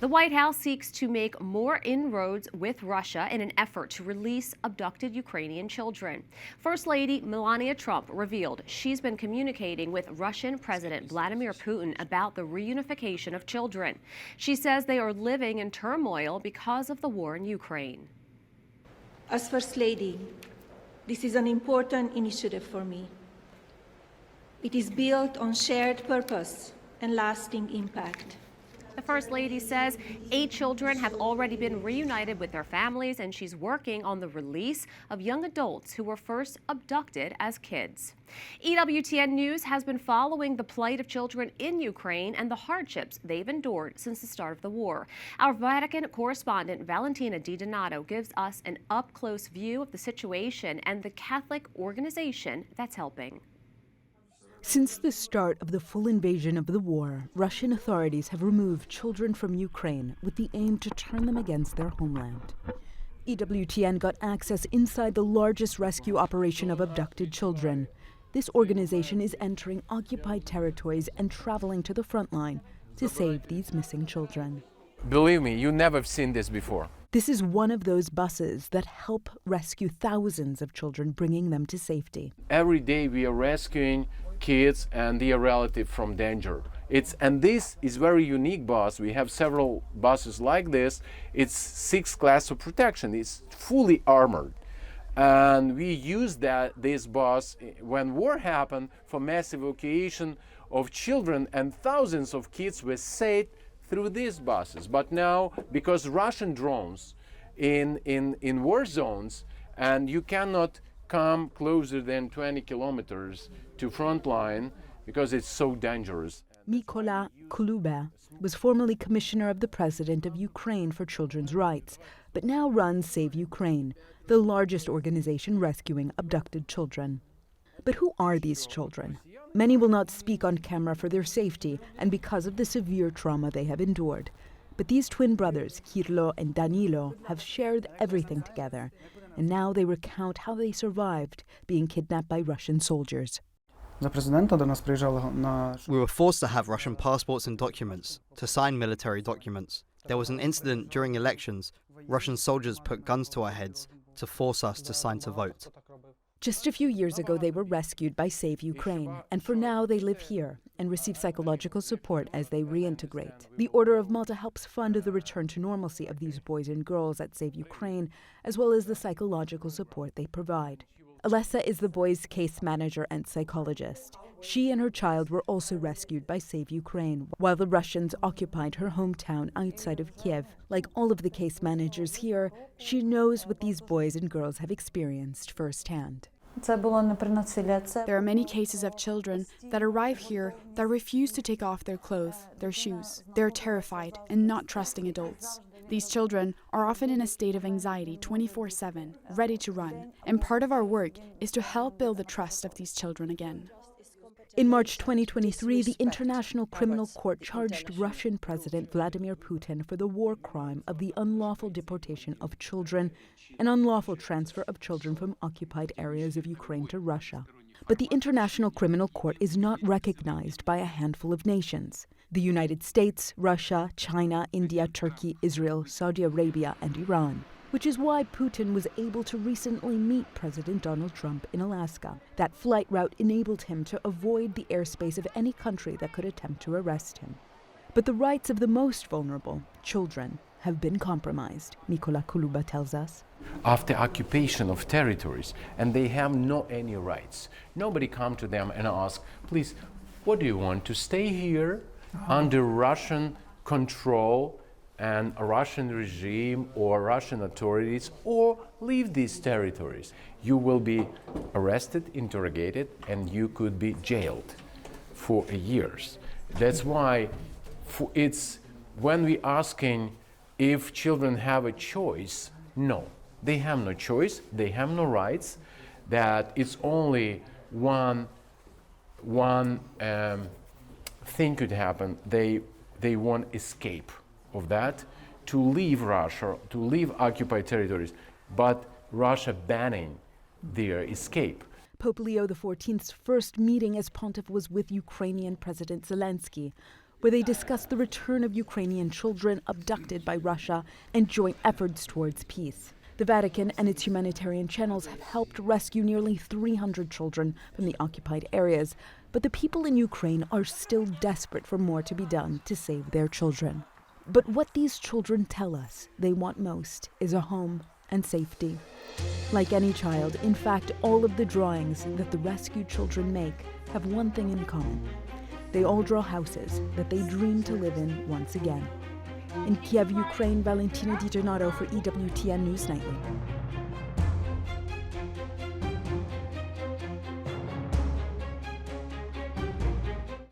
The White House seeks to make more inroads with Russia in an effort to release abducted Ukrainian children. First Lady Melania Trump revealed she's been communicating with Russian President Vladimir Putin about the reunification of children. She says they are living in turmoil because of the war in Ukraine. As First Lady, this is an important initiative for me. It is built on shared purpose and lasting impact. The First Lady says 8 children have already been reunited with their families, and she's working on the release of young adults who were first abducted as kids. EWTN News has been following the plight of children in Ukraine and the hardships they've endured since the start of the war. Our Vatican correspondent Valentina Di Donato gives us an up-close view of the situation and the Catholic organization that's helping. Since the start of the full invasion of the war, Russian authorities have removed children from Ukraine with the aim to turn them against their homeland. EWTN got access inside the largest rescue operation of abducted children. This organization is entering occupied territories and traveling to the front line to save these missing children. Believe me, you never have seen this before. This is one of those buses that help rescue thousands of children, bringing them to safety. Every day we are rescuing kids and their relative from danger. And this is very unique bus. We have several buses like this. It's 6 class of protection. It's fully armored. And we use this bus when war happened for mass evacuation of children, and thousands of kids were saved through these buses. But now, because Russian drones in war zones, and you cannot come closer than 20 kilometers to front line because it's so dangerous. Mykola Kuluba was formerly commissioner of the President of Ukraine for Children's Rights, but now runs Save Ukraine, the largest organization rescuing abducted children. But who are these children? Many will not speak on camera for their safety and because of the severe trauma they have endured. But these twin brothers, Kirlo and Danilo, have shared everything together, and now they recount how they survived being kidnapped by Russian soldiers. We were forced to have Russian passports and documents, to sign military documents. There was an incident during elections. Russian soldiers put guns to our heads to force us to sign to vote. Just a few years ago, they were rescued by Save Ukraine, and for now they live here and receive psychological support as they reintegrate. The Order of Malta helps fund the return to normalcy of these boys and girls at Save Ukraine, as well as the psychological support they provide. Alessa is the boys' case manager and psychologist. She and her child were also rescued by Save Ukraine, while the Russians occupied her hometown outside of Kiev. Like all of the case managers here, she knows what these boys and girls have experienced firsthand. There are many cases of children that arrive here that refuse to take off their clothes, their shoes. They're terrified and not trusting adults. These children are often in a state of anxiety 24/7, ready to run. And part of our work is to help build the trust of these children again. In March 2023, the International Criminal Court charged Russian President Vladimir Putin for the war crime of the unlawful deportation of children and unlawful transfer of children from occupied areas of Ukraine to Russia. But the International Criminal Court is not recognized by a handful of nations: the United States, Russia, China, India, Turkey, Israel, Saudi Arabia, and Iran. Which is why Putin was able to recently meet President Donald Trump in Alaska. That flight route enabled him to avoid the airspace of any country that could attempt to arrest him. But the rights of the most vulnerable, children, have been compromised, Mykola Kuluba tells us. After occupation of territories, and they have no any rights. Nobody come to them and ask, please, what do you want, to stay here under Russian control and a Russian regime or Russian authorities, or leave these territories? You will be arrested, interrogated, and you could be jailed for years. That's why it's when we asking if children have a choice, no, they have no choice, they have no rights, that it's only one thing could happen, they want escape of that, to leave Russia, to leave occupied territories, but Russia banning their escape. Pope Leo XIV's first meeting as pontiff was with Ukrainian President Zelensky. where they discuss the return of Ukrainian children abducted by Russia and joint efforts towards peace. The Vatican and its humanitarian channels have helped rescue nearly 300 children from the occupied areas, but the people in Ukraine are still desperate for more to be done to save their children. But what these children tell us they want most is a home and safety. Like any child, in fact, all of the drawings that the rescued children make have one thing in common. They all draw houses that they dream to live in once again. In Kiev, Ukraine, Valentina Di Donato for EWTN News Nightly.